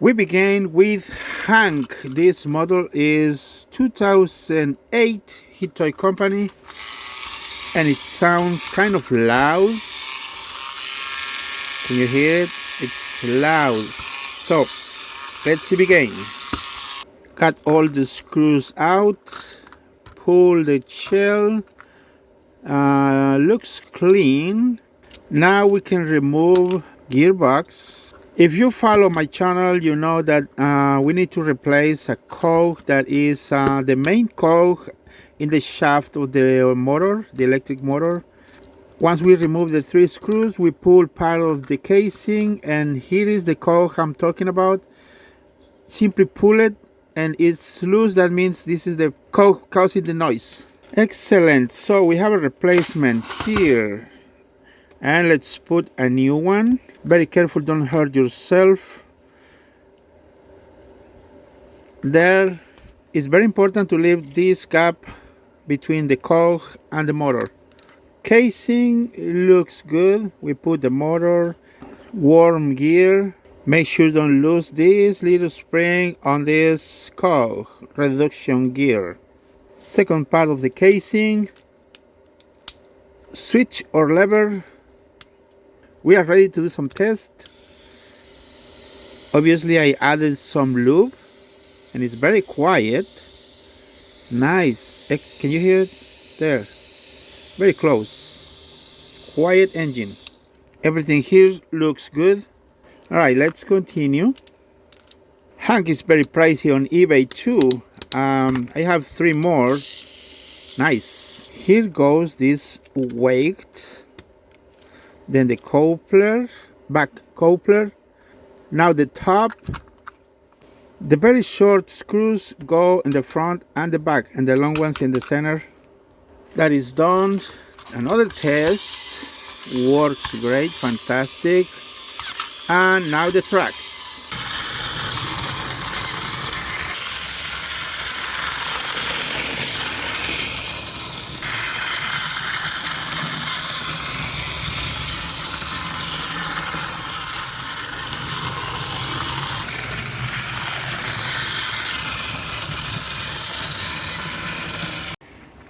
We begin with Hank. This model is 2008 Hit Toy Company, and it sounds kind of loud. Can you hear it? It's loud. So let's begin. Cut all the screws out. Pull the shell. Looks clean. Now we can remove gearbox. If you follow my channel, you know that we need to replace a cog that is the main cog in the shaft of the motor, the electric motor. Once we remove the 3 screws, we pull part of the casing, and here is the cog I'm talking about. Simply pull it and it's loose. That means this is the cog causing the noise. Excellent. So we have a replacement here, and let's put a new one. Very careful, don't hurt yourself. There is very important to leave this gap between the cog and the motor. Casing looks good. We put the motor, worm gear. Make sure don't lose this little spring on this cog reduction gear. Second part of the casing, switch or lever. We are ready to do some tests. Obviously I added some lube and it's very quiet. Nice. Can you hear it? There. Very close. Quiet engine. Everything here looks good. Alright, let's continue. Hank is very pricey on eBay too. I have 3 more. Nice. Here goes this weight. Then the coupler, back coupler. Now the top. The very short screws go in the front and the back, and the long ones in the center. That is done. Another test. Works great, fantastic. And now the tracks.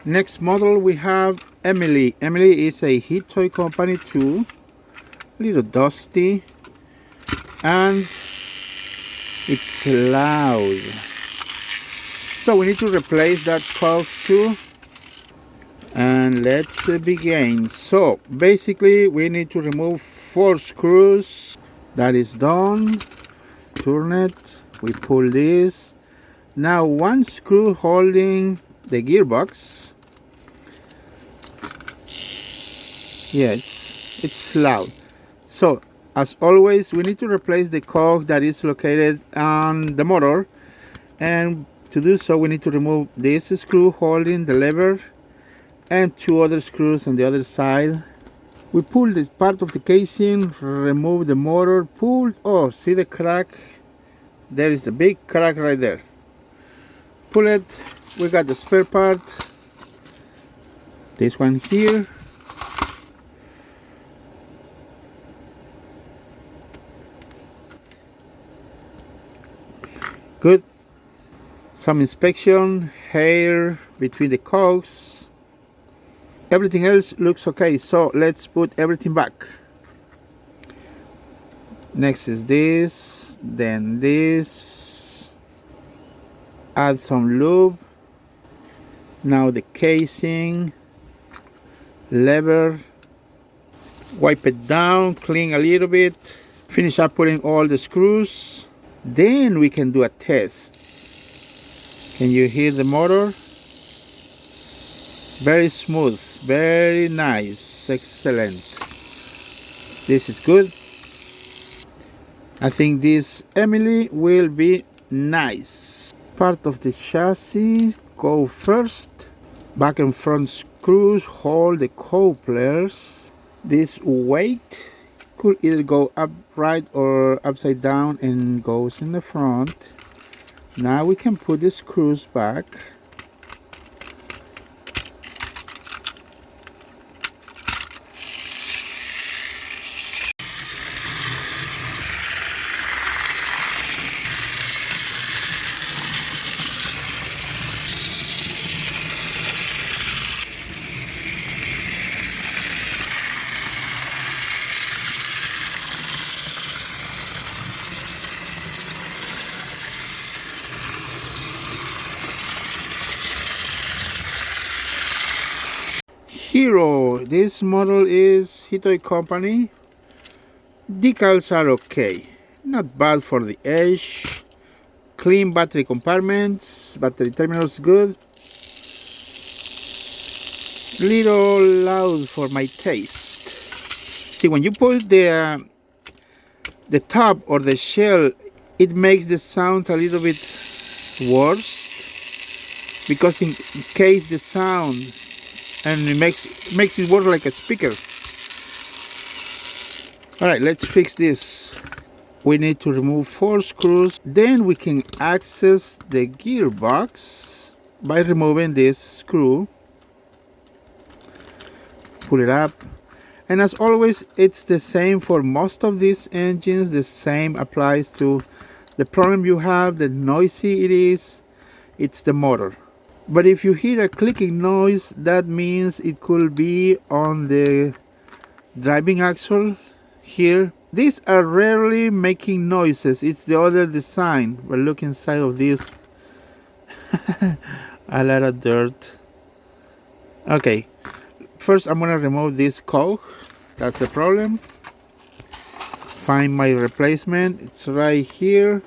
Next model we have Emily. Emily is a Hit Toy Company too. A little dusty. And it's loud. So we need to replace that cog too. And let's begin. So basically we need to remove 4 screws. That is done. Turn it. We pull this. Now 1 screw holding the gearbox. Yes, it's loud. So as always, we need to replace the cog that is located on the motor, and to do so we need to remove this screw holding the lever and 2 other screws on the other side. We pull this part of the casing, remove the motor, pull. Oh, see the crack? There is the big crack right there. Pull it. We got the spare part, this one here. Good. Some inspection, hair between the cogs. Everything else looks okay, so let's put everything back. Next is this, then this. Add some lube. Now the casing, lever. Wipe it down, clean a little bit. Finish up putting all the screws. Then we can do a test. Can you hear the motor? Very smooth, very nice, excellent. This is good. I think this Emily will be nice. Part of the chassis go first. Back and front screws hold the couplers. This weight could either go upright or upside down and goes in the front. Now we can put the screws back. Hiro. This model is Hitoy company. Decals are okay. Not bad for the age. Clean battery compartments. Battery terminals good. Little loud for my taste. See, when you put the top or the shell, it makes the sound a little bit worse, because in case the sound, and it makes it work like a speaker. Alright, let's fix this. We need to remove 4 screws. Then we can access the gearbox by removing this screw. Pull it up. And as always, it's the same for most of these engines. The same applies to the problem you have, the noisy it is. It's the motor. But if you hear a clicking noise, that means it could be on the driving axle here. These are rarely making noises. It's the other design. But look inside of this. A lot of dirt. Okay, first I'm gonna remove this cog. That's the problem. Find my replacement. It's right here.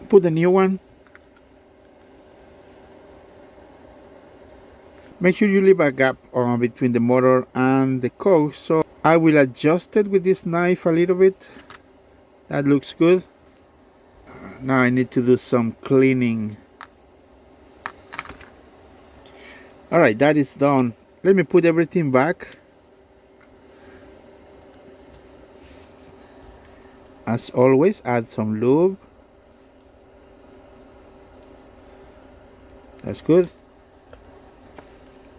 Put the new one. Make sure you leave a gap between the motor and the cog. So I will adjust it with this knife a little bit. That looks good. Now I need to do some cleaning. Alright, that is done. Let me put everything back. As always, add some lube. That's good.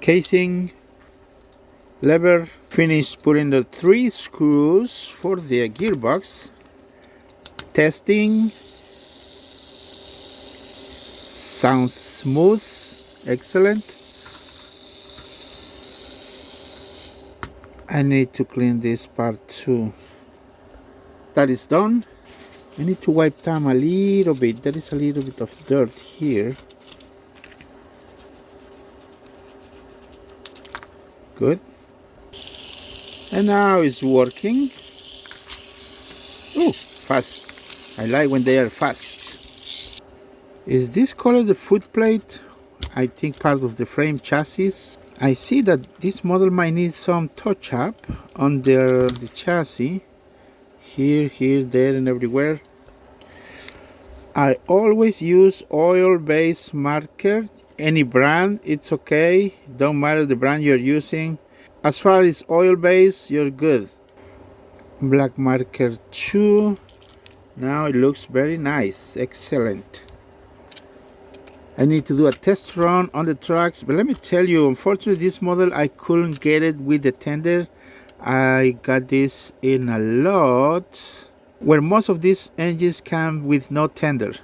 Casing, lever. Finish putting the 3 screws for the gearbox. Testing. Sounds smooth. Excellent. I need to clean this part too. That is done. I need to wipe down a little bit. There is a little bit of dirt here. Good. And now it's working. Oh, fast. I like when they are fast. Is this color the foot plate? I think part of the frame chassis. I see that this model might need some touch up on the chassis. Here, there, and everywhere. I always use oil-based marker. Any brand, it's okay. Don't matter the brand you're using. As far as oil-based, you're good. Black marker 2. Now it looks very nice. Excellent. I need to do a test run on the tracks, but let me tell you, unfortunately this model I couldn't get it with the tender. I got this in a lot where most of these engines come with no tender.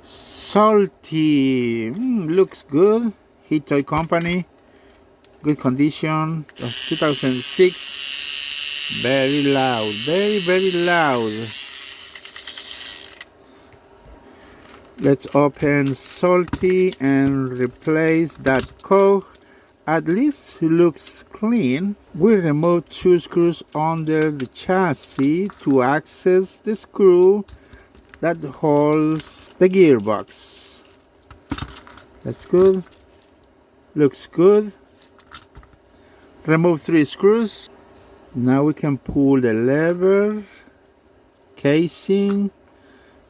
Salty. Looks good. Hitoy company. Good condition. 2006. Very loud. Very loud. Let's open Salty and replace that cog. At least it looks clean. We remove 2 screws under the chassis to access the screw that holds the gearbox. That's good. Looks good. Remove 3 screws. Now we can pull the lever. Casing.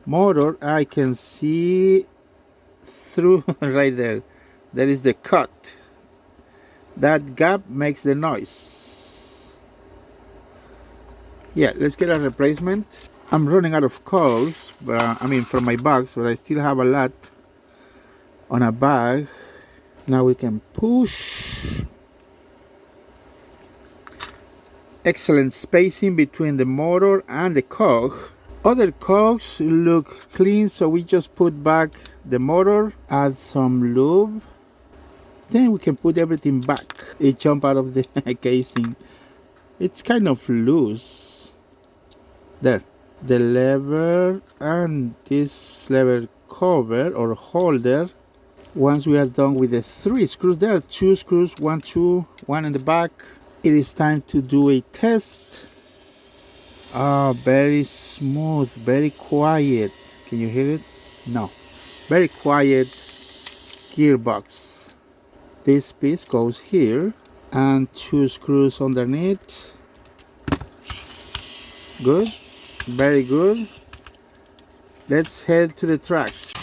Motor. I can see through right there. There is the cut. That gap makes the noise. Yeah, let's get a replacement. I'm running out of coils, but from my box, but I still have a lot on a bag. Now we can push. Excellent spacing between the motor and the cog. Other cogs look clean, so we just put back the motor, add some lube, then we can put everything back. It jumped out of the casing. It's kind of loose. There. The lever and this lever cover or holder. Once we are done with the 3 screws, there are 2 screws, 1, 2, 1 in the back. It is time to do a test. Oh, very smooth, very quiet. Can you hear it? No. Very quiet gearbox. This piece goes here and 2 screws underneath. Good. Very good. Let's head to the tracks.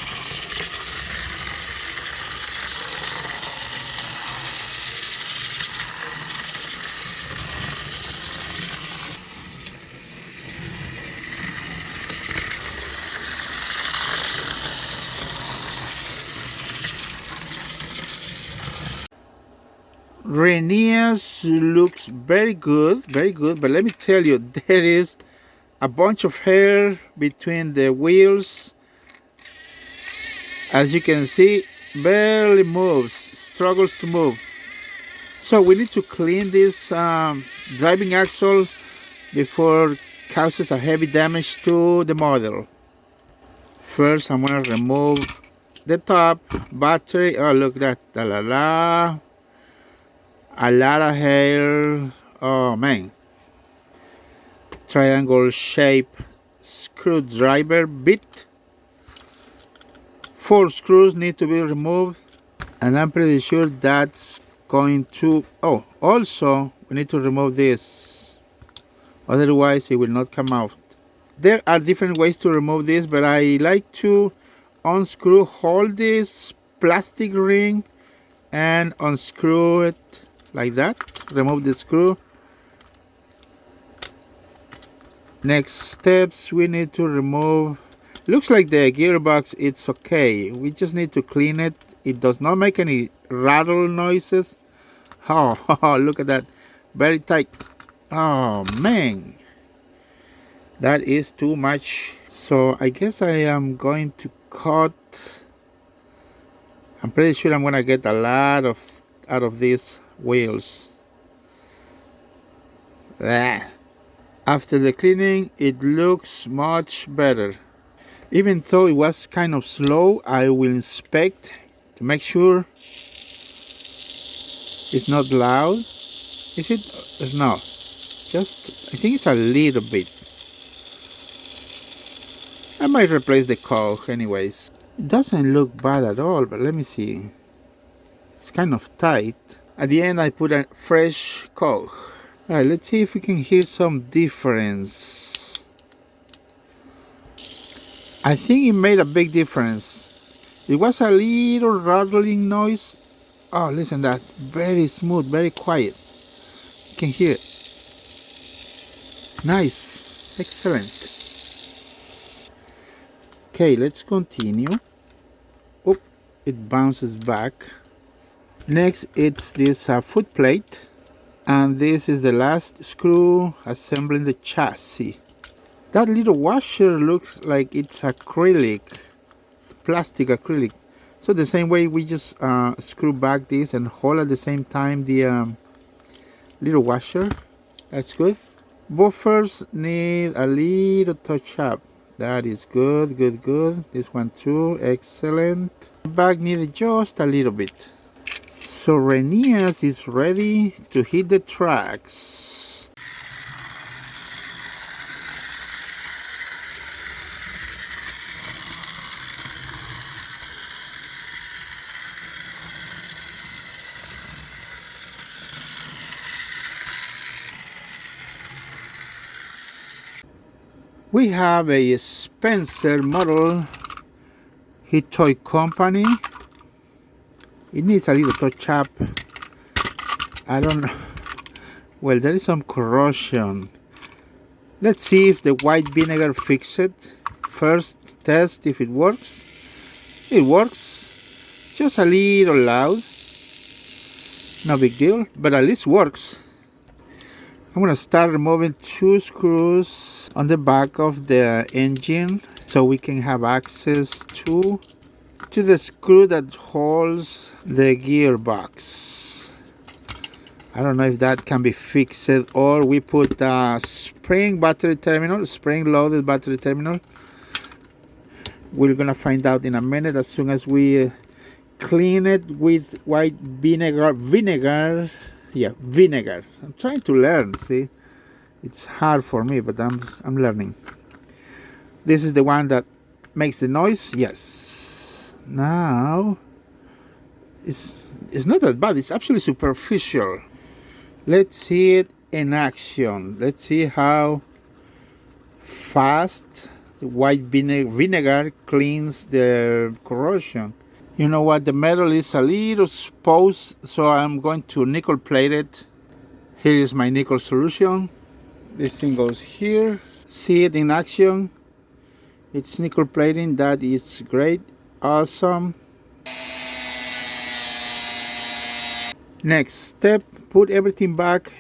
Rheneas looks very good, but let me tell you, there is a bunch of hair between the wheels. As you can see, barely moves, struggles to move. So we need to clean this driving axle before it causes a heavy damage to the model. First, I'm gonna remove the top battery. Oh, look at that, la la la. A lot of hair. Oh man. Triangle shape screwdriver bit. 4 screws need to be removed, and I'm pretty sure that's going to. Oh, also we need to remove this, otherwise it will not come out. There are different ways to remove this, but I like to unscrew, hold this plastic ring and unscrew it like that. Remove the screw. Next steps, we need to remove. Looks like the gearbox, it's okay. We just need to clean it. It does not make any rattle noises. Oh, look at that. Very tight. Oh man, that is too much. So I guess I am going to cut. I'm pretty sure I'm gonna get a lot of out of these wheels. After the cleaning, it looks much better. Even though it was kind of slow, I will inspect to make sure it's not loud. Is it? It's not. Just, I think it's a little bit. I might replace the cog anyways. It doesn't look bad at all, but let me see. It's kind of tight. At the end, I put a fresh cog. Alright, let's see if we can hear some difference. I think it made a big difference. It was a little rattling noise. Oh, listen to that. Very smooth, very quiet. You can hear it. Nice. Excellent. Okay, let's continue. Oh, it bounces back. Next, it's this foot plate. And this is the last screw assembling the chassis. That little washer looks like it's acrylic, plastic acrylic. So the same way we just screw back this and hold at the same time the little washer. That's good. Buffers need a little touch up. That is good, good, good. This one too, excellent. The back needed just a little bit. So Rheneas is ready to hit the tracks. We have a Spencer model heat toy company. It needs a little touch up. I don't know. Well, there is some corrosion. Let's see if the white vinegar fixes it. First, test if it works. It works. Just a little loud. No big deal, but at least works. I'm gonna start removing 2 screws on the back of the engine so we can have access to the screw that holds the gearbox. I don't know if that can be fixed, or we put a spring battery terminal, spring loaded battery terminal. We're gonna find out in a minute as soon as we clean it with white vinegar. Yeah, vinegar. I'm trying to learn. See, it's hard for me, but I'm learning. This is the one that makes the noise. Yes. Now it's not that bad. It's actually superficial. Let's see it in action. Let's see how fast the white vinegar cleans the corrosion. You know what? The metal is a little exposed, so I'm going to nickel plate it. Here is my nickel solution. This thing goes here. See it in action. It's nickel plating. That is great. Awesome. Next step, put everything back.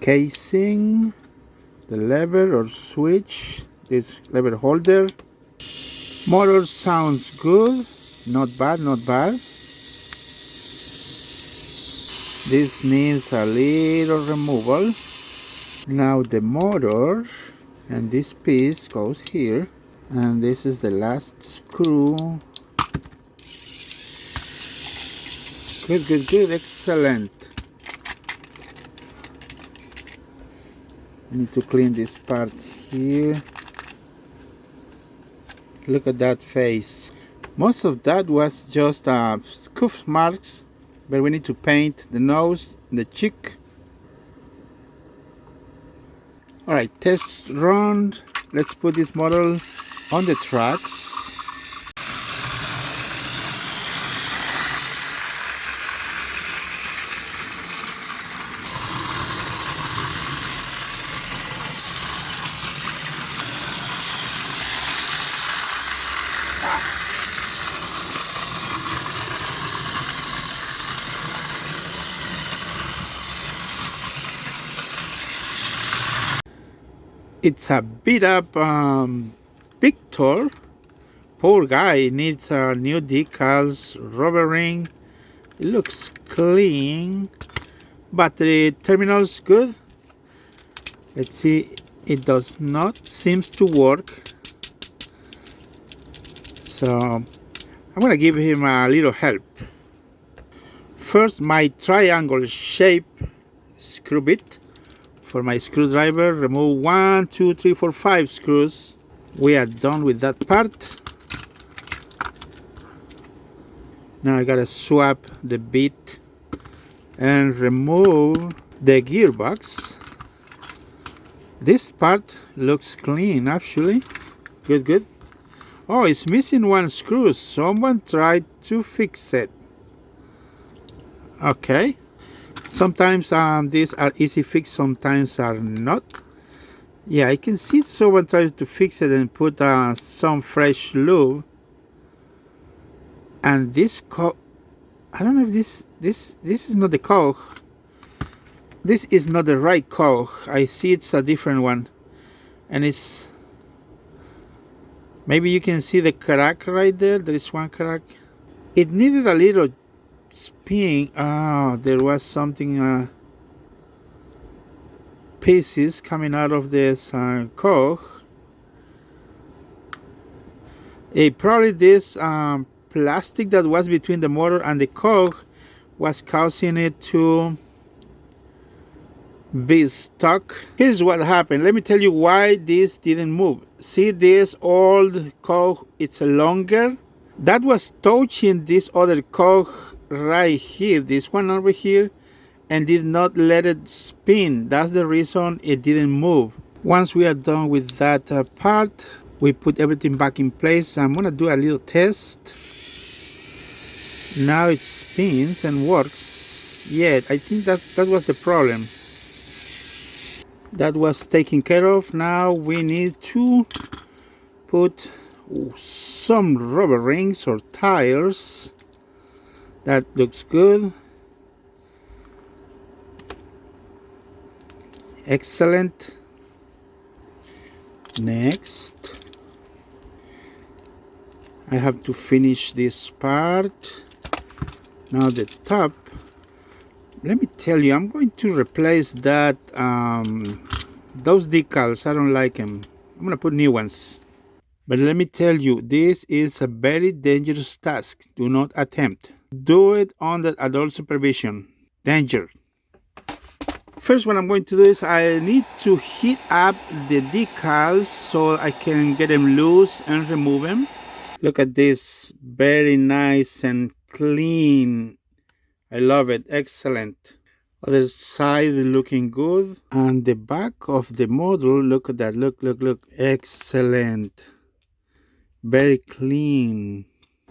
Casing, the lever or switch, this lever holder. Motor sounds good. Not bad, not bad. This needs a little removal. Now the motor, and this piece goes here, and this is the last screw. Good, good, good, excellent. I need to clean this part here. Look at that face. Most of that was just scuff marks, but we need to paint the nose, the cheek. Alright, test run. Let's put this model on the tracks. It's a beat up Victor. Poor guy, needs new decals, rubber ring. It looks clean. Battery terminals good. Let's see, it does not seems to work. So I'm gonna give him a little help. First, my triangle shape screw bit. For my screwdriver, remove 1, 2, 3, 4, 5 screws. We are done with that part. Now I gotta swap the bit and remove the gearbox. This part looks clean actually. Good, good. Oh, it's missing 1 screw. Someone tried to fix it. Okay. Sometimes these are easy fix, sometimes are not. Yeah, I can see someone tries to fix it and put some fresh lube. And this I don't know if this is not the cog. This is not the right cog. I see it's a different one, and it's maybe you can see the crack right there. There is 1 crack. It needed a little spin. There was something pieces coming out of this cog. Probably this plastic that was between the motor and the cog was causing it to be stuck. Here's what happened. Let me tell you why this didn't move. See this old cog, it's longer. That was touching this other cog right here, this one over here, and did not let it spin. That's the reason it didn't move. Once we are done with that part, we put everything back in place. I'm gonna do a little test. Now it spins and works. Yeah, I think that was the problem. That was taken care of. Now we need to put some rubber rings or tires. That looks good. Excellent. Next, I have to finish this part. Now the top, let me tell you, I'm going to replace that those decals. I don't like them. I'm gonna put new ones. But let me tell you, this is a very dangerous task. Do not attempt. Do it under adult supervision. Danger. First, what I'm going to do is I need to heat up the decals so I can get them loose and remove them. Look at this, very nice and clean. I love it. Excellent. Other side looking good. And the back of the model, look at that. Look, look, look. Excellent. Very clean.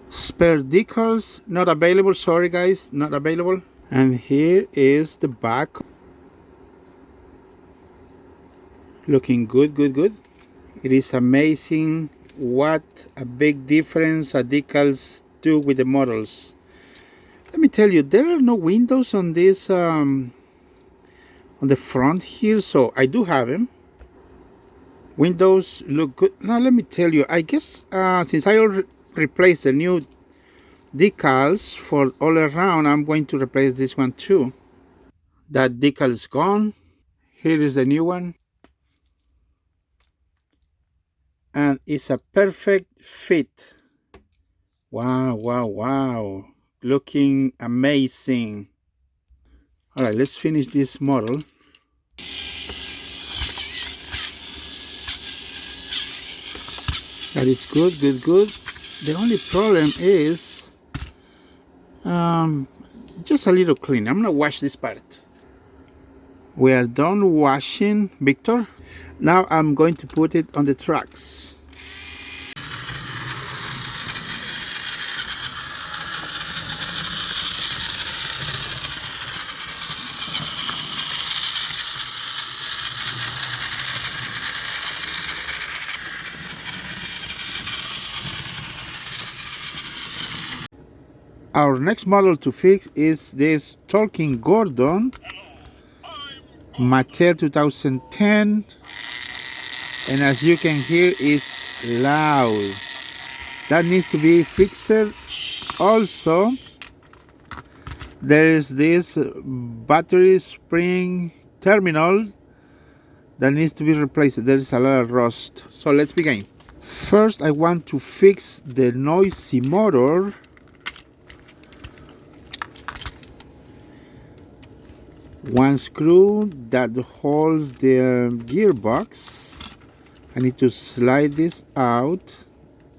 Spare decals not available. Sorry guys, not available. And here is the back. Looking good, good, good. It is amazing what a big difference a decals do with the models. Let me tell you, there are no windows on this on the front here, so I do have them. Windows look good. Now let me tell you, I guess since I already replaced the new decals for all around, I'm going to replace this one too. That decal is gone. Here is the new one, and it's a perfect fit. Wow, wow, wow, looking amazing. All right, let's finish this model. That is good, good, good. The only problem is just a little clean. I'm gonna wash this part. We are done washing, Victor. Now I'm going to put it on the tracks. Our next model to fix is this Talking Gordon Mattel 2010, and as you can hear, it's loud. That needs to be fixed. Also, there is this battery spring terminal that needs to be replaced. There is a lot of rust. So let's begin. First, I want to fix the noisy motor. One screw that holds the gearbox. I need to slide this out,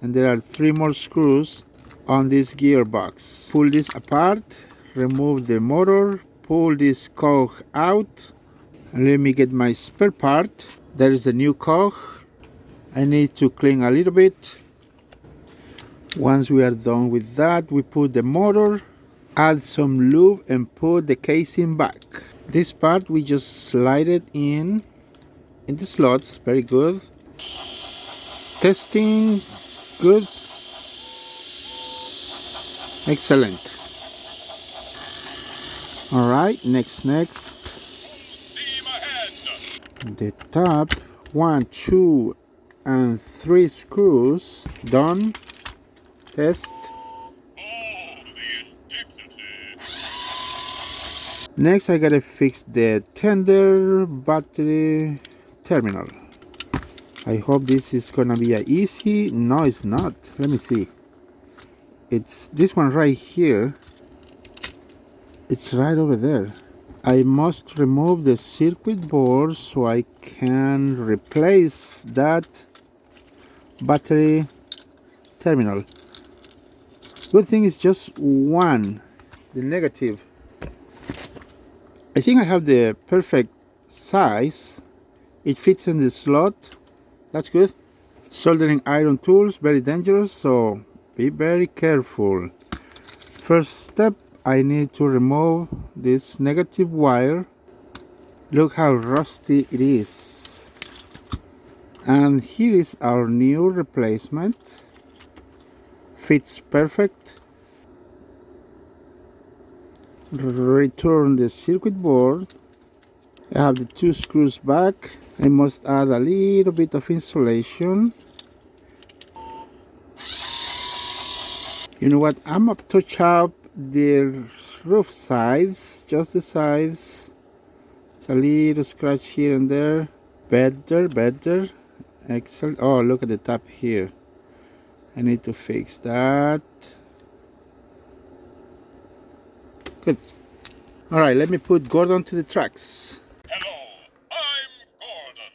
and there are 3 more screws on this gearbox. Pull this apart, remove the motor, pull this cog out, and let me get my spare part. There is the new cog. I need to clean a little bit. Once we are done with that, we put the motor, add some lube, and put the casing back. This part we just slide it in the slots. Very good. Testing. Good. Excellent. All right, next. The top 1, 2, and 3 screws done. Test. Next, I gotta fix the tender battery terminal. I hope this is gonna be easy. No, it's not. Let me see. It's this one right here. It's right over there. I must remove the circuit board so I can replace that battery terminal. Good thing it's just one, the negative. I think I have the perfect size. It fits in the slot. That's good. Soldering iron tools, very dangerous, so be very careful. First step, I need to remove this negative wire. Look how rusty it is. And here is our new replacement. Fits perfect. Return the circuit board. I have the two screws back. I must add a little bit of insulation. You know what? I'm up to touch up the roof sides, just the sides. It's a little scratch here and there. Better, better. Excellent. Oh, look at the top here. I need to fix that. Good. All right, let me put Gordon to the tracks. Hello, I'm Gordon.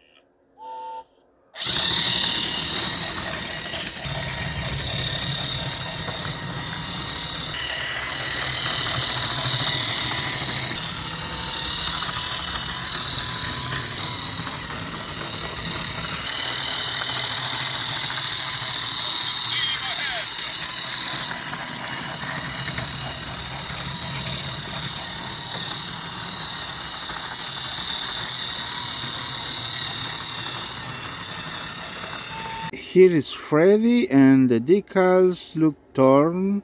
Here is Freddie, and the decals look torn.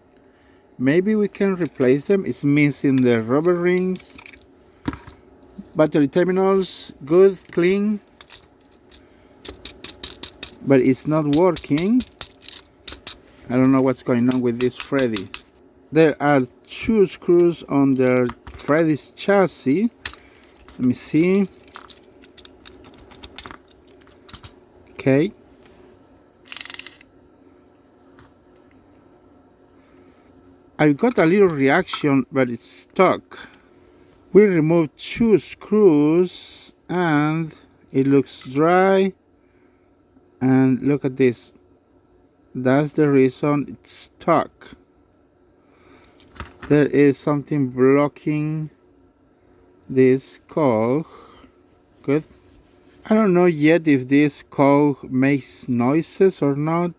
Maybe we can replace them. It's missing the rubber rings. Battery terminals, good, clean. But it's not working. I don't know what's going on with this Freddie. There are two screws on the Freddie's chassis. Let me see. Okay. I got a little reaction, but it's stuck. We removed two screws and it looks dry. And look at this. That's the reason it's stuck. There is something blocking this cog. Good. I don't know yet if this cog makes noises or not,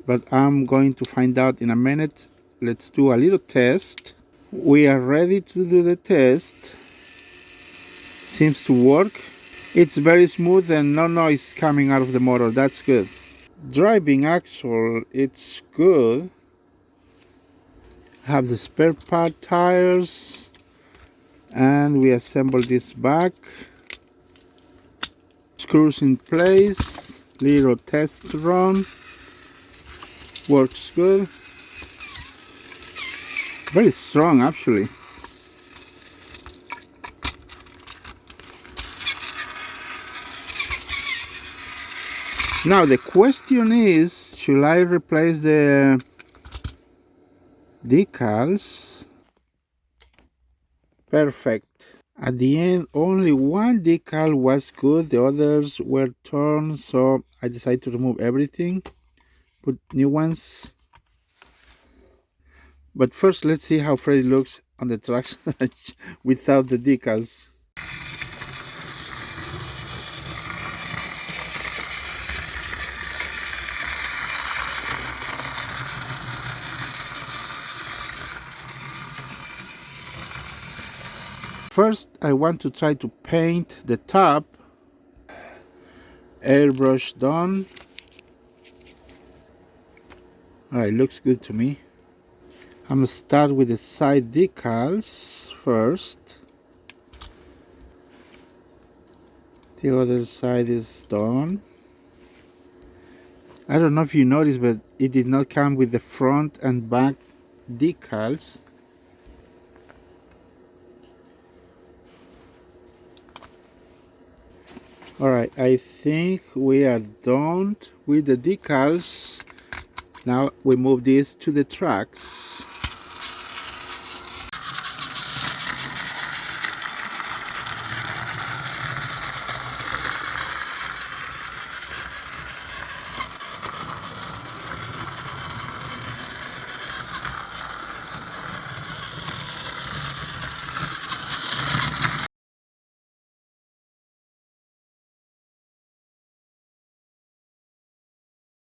but I'm going to find out in a minute. Let's do a little test. We are ready to do the test. Seems to work. It's very smooth and no noise coming out of the motor. That's good. Driving axle, it's good. Have the spare part tires, and we assemble this back. Screws in place. Little test run. Works good. Very strong actually. Now the question is, should I replace the decals? Perfect. At the end, only one decal was good, the others were torn, so I decided to remove everything, put new ones. But first, let's see how Freddie looks on the tracks without the decals. First, I want to try to paint the top. Airbrush done. Alright, looks good to me. I'm gonna start with the side decals first. The other side is done. I don't know if you noticed, but it did not come with the front and back decals. Alright, I think we are done with the decals. Now we move this to the tracks.